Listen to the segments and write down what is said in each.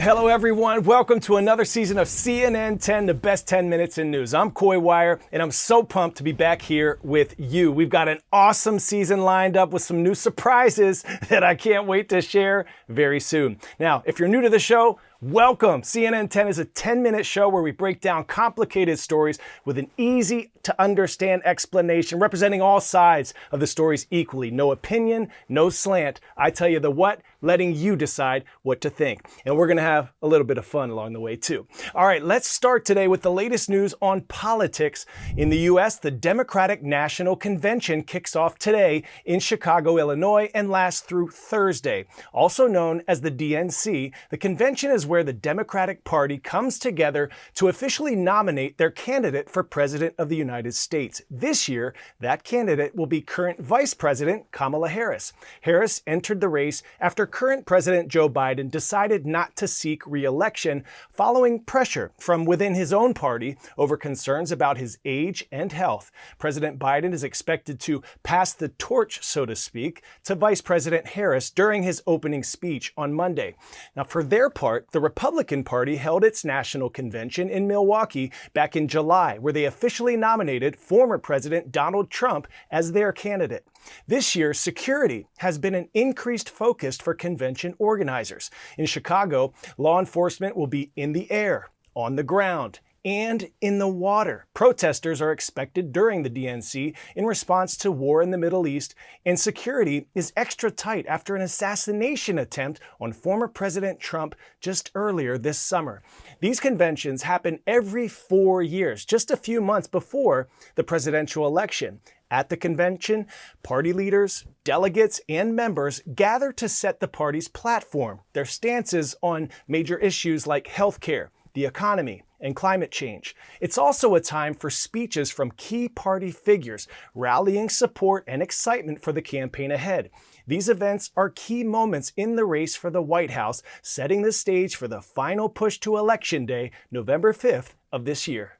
Hello, everyone. Welcome to another season of CNN 10, the best 10 minutes in news. I'm Coy Wire, and I'm so pumped to be back here with you. We've got an awesome season lined up with some new surprises that I can't wait to share very soon. Now, if you're new to the show, welcome. CNN 10 is a 10-minute show where we break down complicated stories with an easy-to-understand explanation, representing all sides of the stories equally. No opinion, no slant. I tell you the what, letting you decide what to think. And we're going to have a little bit of fun along the way, too. All right, let's start today with the latest news on politics. In the U.S., the Democratic National Convention kicks off today in Chicago, Illinois, and lasts through Thursday. Also known as the DNC, the convention is where the Democratic Party comes together to officially nominate their candidate for President of the United States. This year, that candidate will be current Vice President Kamala Harris. Harris entered the race after current President Joe Biden decided not to seek re-election following pressure from within his own party over concerns about his age and health. President Biden is expected to pass the torch, so to speak, to Vice President Harris during his opening speech on Monday. Now, for their part, the Republican Party held its national convention in Milwaukee back in July, where they officially nominated former President Donald Trump as their candidate. This year, security has been an increased focus for convention organizers. In Chicago, law enforcement will be in the air, on the ground, and in the water. Protesters are expected during the DNC in response to war in the Middle East, and security is extra tight after an assassination attempt on former President Trump just earlier this summer. These conventions happen every 4 years, just a few months before the presidential election. At the convention, party leaders, delegates, and members gather to set the party's platform, their stances on major issues like healthcare, the economy, and climate change. It's also a time for speeches from key party figures, rallying support and excitement for the campaign ahead. These events are key moments in the race for the White House, setting the stage for the final push to Election Day, November 5th of this year.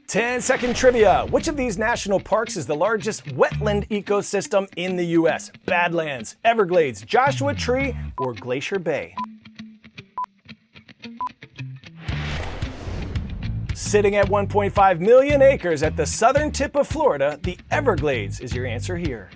10-second trivia. Which of these national parks is the largest wetland ecosystem in the U.S.? Badlands, Everglades, Joshua Tree, or Glacier Bay? Sitting at 1.5 million acres at the southern tip of Florida, the Everglades is your answer here.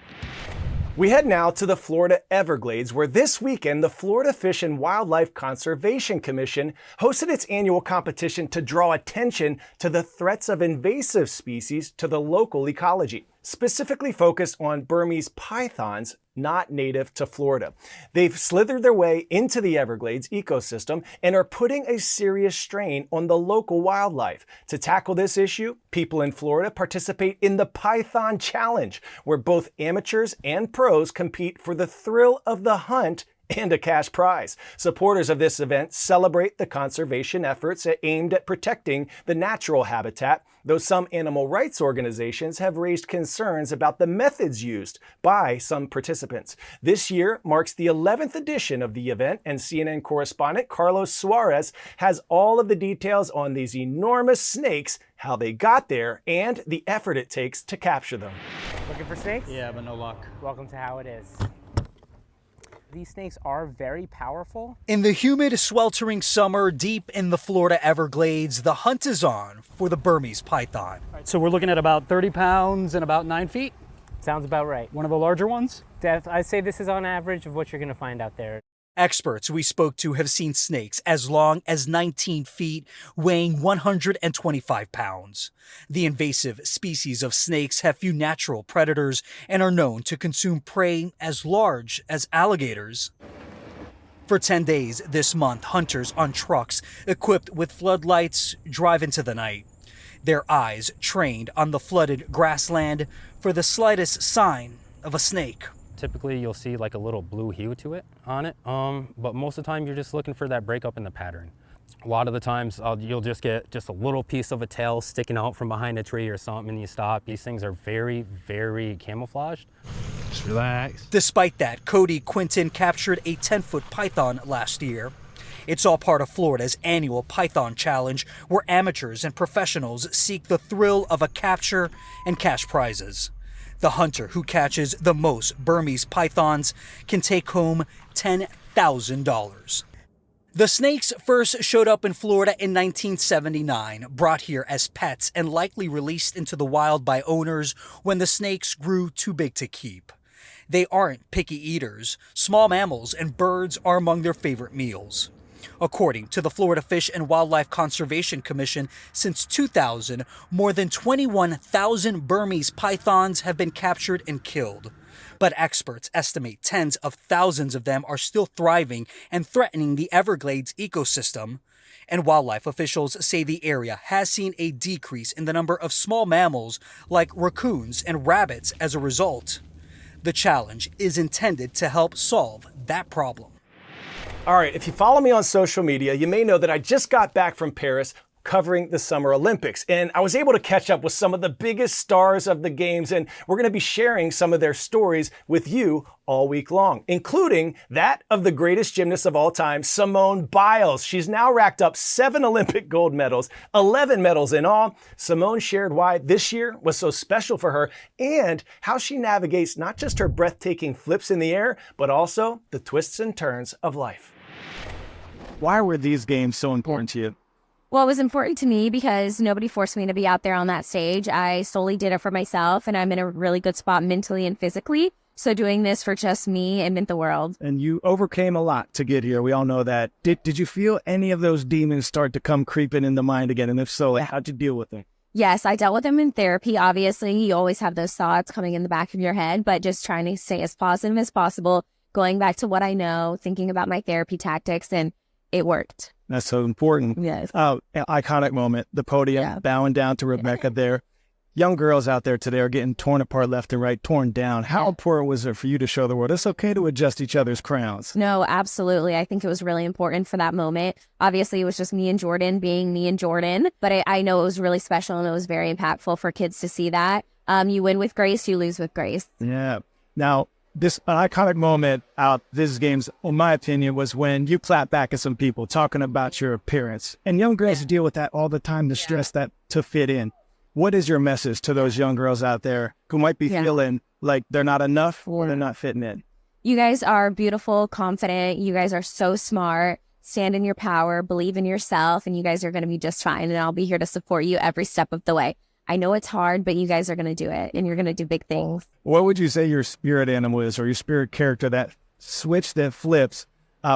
We head now to the Florida Everglades, where this weekend the Florida Fish and Wildlife Conservation Commission hosted its annual competition to draw attention to the threats of invasive species to the local ecology, specifically focused on Burmese pythons not native to Florida. They've slithered their way into the Everglades ecosystem and are putting a serious strain on the local wildlife. To tackle this issue, people in Florida participate in the Python Challenge, where both amateurs and pros compete for the thrill of the hunt and a cash prize. Supporters of this event celebrate the conservation efforts aimed at protecting the natural habitat, though some animal rights organizations have raised concerns about the methods used by some participants. This year marks the 11th edition of the event, and CNN correspondent Carlos Suarez has all of the details on these enormous snakes, how they got there, and the effort it takes to capture them. Looking for snakes? Yeah, but no luck. Welcome to How It Is. These snakes are very powerful. In the humid, sweltering summer deep in the Florida Everglades, the hunt is on for the Burmese python. All right, so we're looking at about 30 pounds and about 9 feet. Sounds about right. One of the larger ones. I'd say this is on average of what you're going to find out there. Experts we spoke to have seen snakes as long as 19 feet, weighing 125 pounds. The invasive species of snakes have few natural predators and are known to consume prey as large as alligators. For 10 days this month, hunters on trucks equipped with floodlights drive into the night, their eyes trained on the flooded grassland for the slightest sign of a snake. Typically you'll see like a little blue hue to it on it, but most of the time you're just looking for that breakup in the pattern. A lot of the times you'll just get just a little piece of a tail sticking out from behind a tree or something and you stop. These things are very, very camouflaged. Just relax. Despite that, Cody Quinton captured a 10-foot python last year. It's all part of Florida's annual Python Challenge, where amateurs and professionals seek the thrill of a capture and cash prizes. The hunter who catches the most Burmese pythons can take home $10,000. The snakes first showed up in Florida in 1979, brought here as pets and likely released into the wild by owners when the snakes grew too big to keep. They aren't picky eaters. Small mammals and birds are among their favorite meals. According to the Florida Fish and Wildlife Conservation Commission, since 2000, more than 21,000 Burmese pythons have been captured and killed. But experts estimate tens of thousands of them are still thriving and threatening the Everglades ecosystem. And wildlife officials say the area has seen a decrease in the number of small mammals like raccoons and rabbits as a result. The challenge is intended to help solve that problem. All right, if you follow me on social media, you may know that I just got back from Paris covering the Summer Olympics, and I was able to catch up with some of the biggest stars of the games, and we're going to be sharing some of their stories with you all week long, including that of the greatest gymnast of all time, Simone Biles. She's now racked up 7 Olympic gold medals, 11 medals in all. Simone shared why this year was so special for her and how she navigates not just her breathtaking flips in the air, but also the twists and turns of life. Why were these games so important to you? Well, it was important to me because nobody forced me to be out there on that stage. I solely did it for myself, and I'm in a really good spot mentally and physically. So doing this for just me, it meant the world. And you overcame a lot to get here. We all know that. Did you feel any of those demons start to come creeping in the mind again? And if so, how'd you deal with them? Yes, I dealt with them in therapy. Obviously, you always have those thoughts coming in the back of your head, but just trying to stay as positive as possible, going back to what I know, thinking about my therapy tactics, and it worked. That's so important. Yes. An iconic moment, the podium, bowing down to Rebecca there. Young girls out there today are getting torn apart left and right, torn down. How important was it for you to show the world it's okay to adjust each other's crowns? No, absolutely. I think it was really important for that moment. Obviously, it was just me and Jordan being me and Jordan, but I know it was really special and it was very impactful for kids to see that. You win with grace, you lose with grace. Yeah. Now, this iconic moment out this games, in my opinion, was when you clap back at some people talking about your appearance. And young girls deal with that all the time, the stress that to fit in. What is your message to those young girls out there who might be feeling like they're not enough or they're not fitting in? You guys are beautiful, confident. You guys are so smart. Stand in your power, believe in yourself, and you guys are going to be just fine. And I'll be here to support you every step of the way. I know it's hard, but you guys are going to do it, and you're going to do big things. What would you say your spirit animal is, or your spirit character, that switch that flips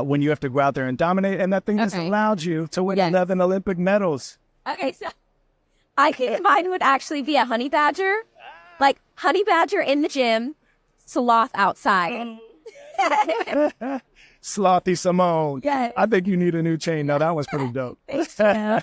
when you have to go out there and dominate, and that thing that's allowed you to win 11 Olympic medals? Okay, so I think mine would actually be a honey badger. Like, honey badger in the gym, sloth outside. Slothy Simone. Yeah. I think you need a new chain. No, that was pretty dope. Thanks, yeah.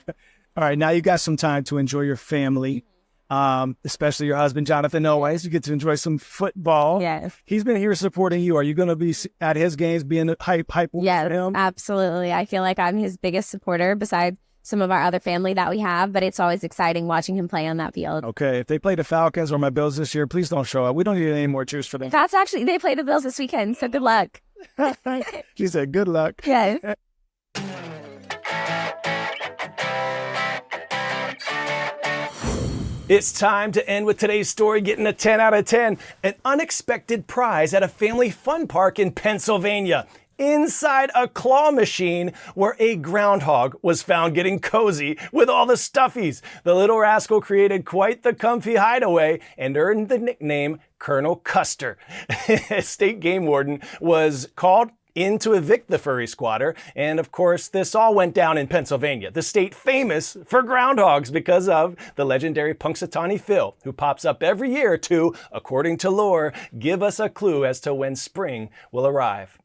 All right, now you got some time to enjoy your family. Especially your husband, Jonathan Owens. You get to enjoy some football. Yes. He's been here supporting you. Are you going to be at his games being hype Yes, for him? absolutely. I feel like I'm his biggest supporter besides some of our other family that we have, but it's always exciting watching him play on that field. Okay, if they play the Falcons or my Bills this year, please don't show up. We don't need any more cheers for them. That's actually, they play the Bills this weekend, so good luck. She said, good luck. Yes. It's time to end with today's story getting a 10 out of 10. An unexpected prize at a family fun park in Pennsylvania. Inside a claw machine where a groundhog was found getting cozy with all the stuffies. The little rascal created quite the comfy hideaway and earned the nickname Colonel Custer. A state game warden was called in to evict the furry squatter. And of course, this all went down in Pennsylvania, the state famous for groundhogs because of the legendary Punxsutawney Phil, who pops up every year to, according to lore, give us a clue as to when spring will arrive.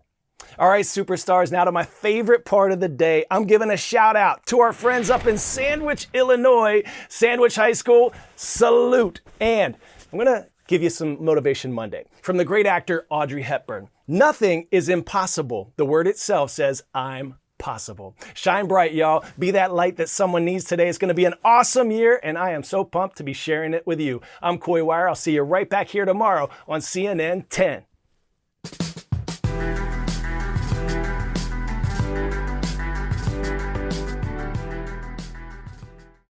All right, superstars, now to my favorite part of the day. I'm giving a shout out to our friends up in Sandwich, Illinois, Sandwich High School. Salute. And I'm going to give you some Motivation Monday from the great actor Audrey Hepburn. Nothing is impossible. The word itself says, I'm possible. Shine bright, y'all. Be that light that someone needs today. It's going to be an awesome year, and I am so pumped to be sharing it with you. I'm Coy Wire. I'll see you right back here tomorrow on CNN 10.